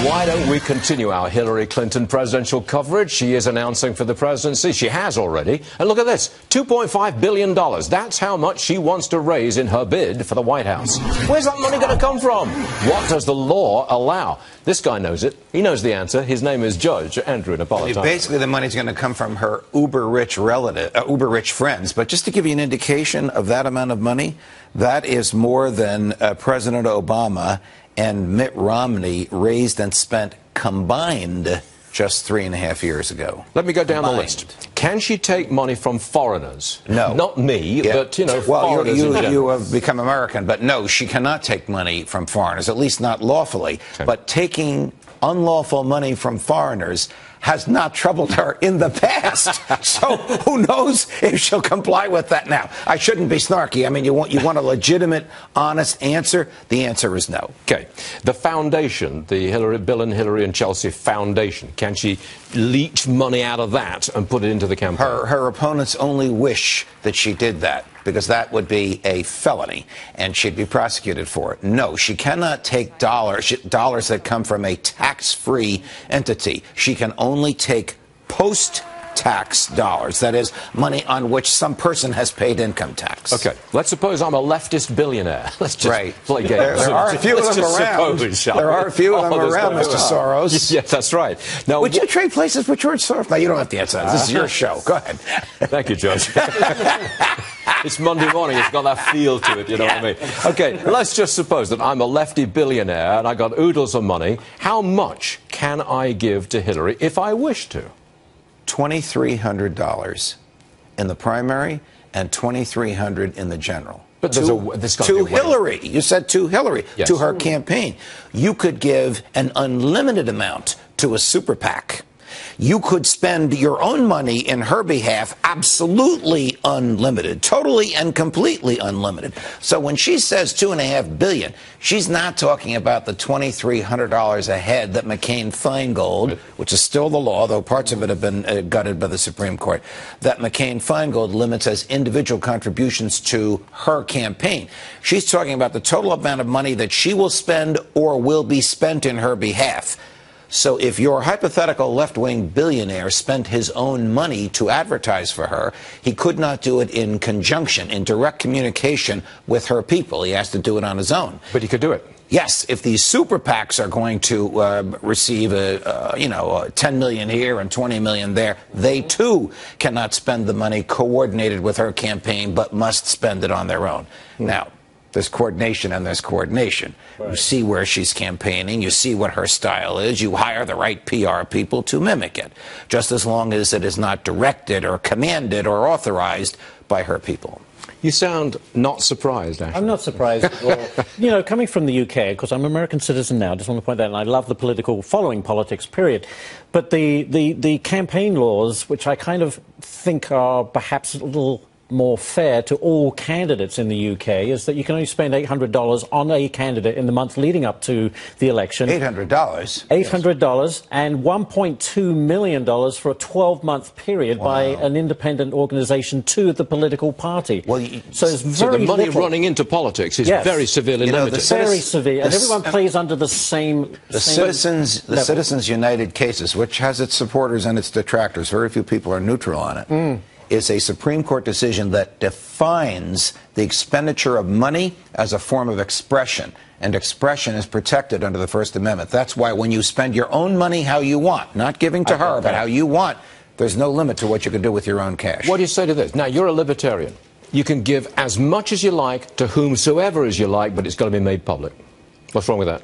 Why don't we continue our Hillary Clinton presidential coverage? She is announcing for the presidency. She has already. And look at this, $2.5 billion. That's how much she wants to raise in her bid for the White House. Where's that money going to come from? What does the law allow? This guy knows it. He knows the answer. His name is Judge Andrew Napolitano. Basically, the money's going to come from her uber-rich friends. But just to give you an indication of that amount of money, that is more than President Obama and Mitt Romney raised and spent combined just 3.5 years ago. Let me go down the list. Can she take money from foreigners? No. Not me, but, you know, foreigners in general. You have become American, but no, she cannot take money from foreigners, at least not lawfully. Okay. But taking unlawful money from foreigners has not troubled her in the past. So who knows if she'll comply with that now. I shouldn't be snarky. I mean, you want a legitimate, honest answer? The answer is no. Okay. The foundation, the Bill and Hillary and Chelsea Foundation, can she leech money out of that and put it into the campaign? Her opponents only wish that she did that, because that would be a felony, and she'd be prosecuted for it. No, she cannot take dollars that come from a tax-free entity. She can only take post-tax dollars, that is, money on which some person has paid income tax. Okay, let's suppose I'm a leftist billionaire. Let's just play games. There are a few of them around. There are a few of them around, Mr. Soros. Yes, that's right. Now, would you trade places with George Soros? No, you don't have to answer that. This is your show. Go ahead. Thank you, Judge. It's Monday morning. It's got that feel to it, you know what I mean? Okay, let's just suppose that I'm a lefty billionaire and I got oodles of money. How much can I give to Hillary if I wish to? $2,300 in the primary and $2,300 in the general. But to Hillary. You said to Hillary, yes. To her campaign. You could give an unlimited amount to a super PAC. You could spend your own money in her behalf absolutely unlimited, totally and completely unlimited. So when she says $2.5 billion, she's not talking about the $2,300 a head that McCain-Feingold, which is still the law, though parts of it have been gutted by the Supreme Court, that McCain-Feingold limits as individual contributions to her campaign. She's talking about the total amount of money that she will spend or will be spent in her behalf. So if your hypothetical left-wing billionaire spent his own money to advertise for her, he could not do it in conjunction, in direct communication with her people. He has to do it on his own. But he could do it. Yes, if these super PACs are going to receive $10 million here and $20 million there, they too cannot spend the money coordinated with her campaign, but must spend it on their own. Now, there's coordination and there's coordination. Right. You see where she's campaigning. You see what her style is. You hire the right PR people to mimic it, just as long as it is not directed or commanded or authorized by her people. You sound not surprised, actually. I'm not surprised at all. You know, coming from the UK, because I'm an American citizen now, just want to point that out, and I love the following politics, period. But the campaign laws, which I kind of think are perhaps a little more fair to all candidates in the UK, is that you can only spend $800 on a candidate in the month leading up to the election. $800? $800 and $1.2 million for a 12-month period by an independent organization to the political party. Well, so the money running into politics is very severely limited. Very severe, and everyone plays under the same... The Citizens United cases, which has its supporters and its detractors, very few people are neutral on it. Is a Supreme Court decision that defines the expenditure of money as a form of expression, and expression is protected under the First Amendment. That's why when you spend your own money how you want, not giving to her, but how you want, there's no limit to what you can do with your own cash. What do you say to this? Now, you're a libertarian. You can give as much as you like to whomsoever as you like, but it's got to be made public. What's wrong with that?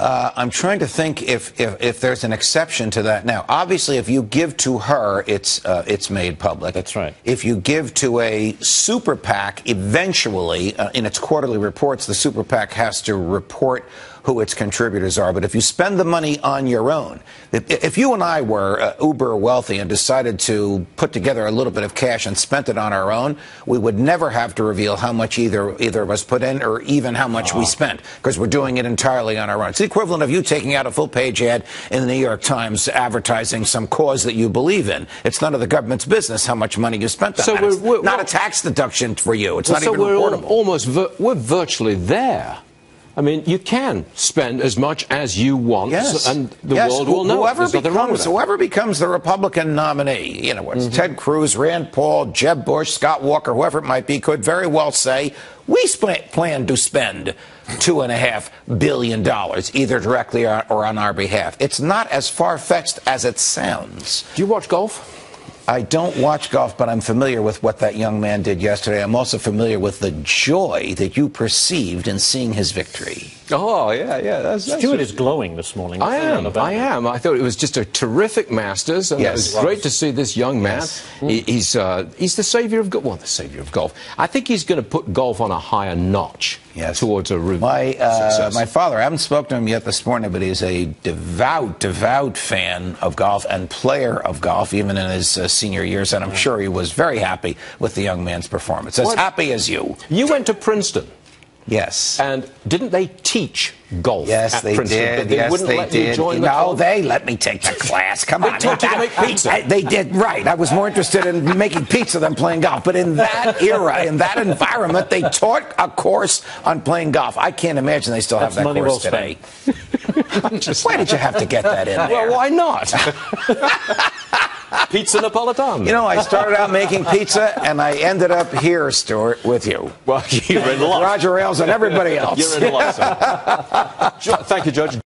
I'm trying to think if there's an exception to that. Now, obviously, if you give to her, it's made public. That's right. If you give to a super PAC, eventually, in its quarterly reports, the super PAC has to report who its contributors are. But if you spend the money on your own, if you and I were uber wealthy and decided to put together a little bit of cash and spent it on our own, we would never have to reveal how much either of us put in or even how much we spent, because we're doing it entirely on our own. It's the equivalent of you taking out a full-page ad in the New York Times advertising some cause that you believe in. It's none of the government's business how much money you spent on that. It's not a tax deduction for you. It's not even reportable. We're virtually there. I mean, you can spend as much as you want, and the world will know. Whoever becomes the Republican nominee, you know, it's Ted Cruz, Rand Paul, Jeb Bush, Scott Walker, whoever it might be, could very well say, we plan to spend $2.5 billion, either directly or on our behalf. It's not as far-fetched as it sounds. Do you watch golf? I don't watch golf, but I'm familiar with what that young man did yesterday. I'm also familiar with the joy that you perceived in seeing his victory. Oh, yeah. That's Stuart is glowing this morning. I am. I thought it was just a terrific Masters, and it was great to see this young man. He's the savior of golf. Well, the savior of golf. I think he's going to put golf on a higher notch towards a route success. My father, I haven't spoken to him yet this morning, but he's a devout fan of golf and player of golf, even in his senior years, and I'm sure he was very happy with the young man's performance. As happy as you. You went to Princeton. Yes. And didn't they teach golf at Princeton? Did. They wouldn't let you join the club? They let me take the class. Come on. They taught you to make pizza. They did, right. I was more interested in making pizza than playing golf. But in that era, in that environment, they taught a course on playing golf. I can't imagine they still have that course today. Why did you have to get that in there? Well, why not? Pizza Napolitano. You know, I started out making pizza, and I ended up here, Stuart, with you. Well, you're in luck. Roger Ailes and everybody else. You're in luck, sir. Thank you, Judge.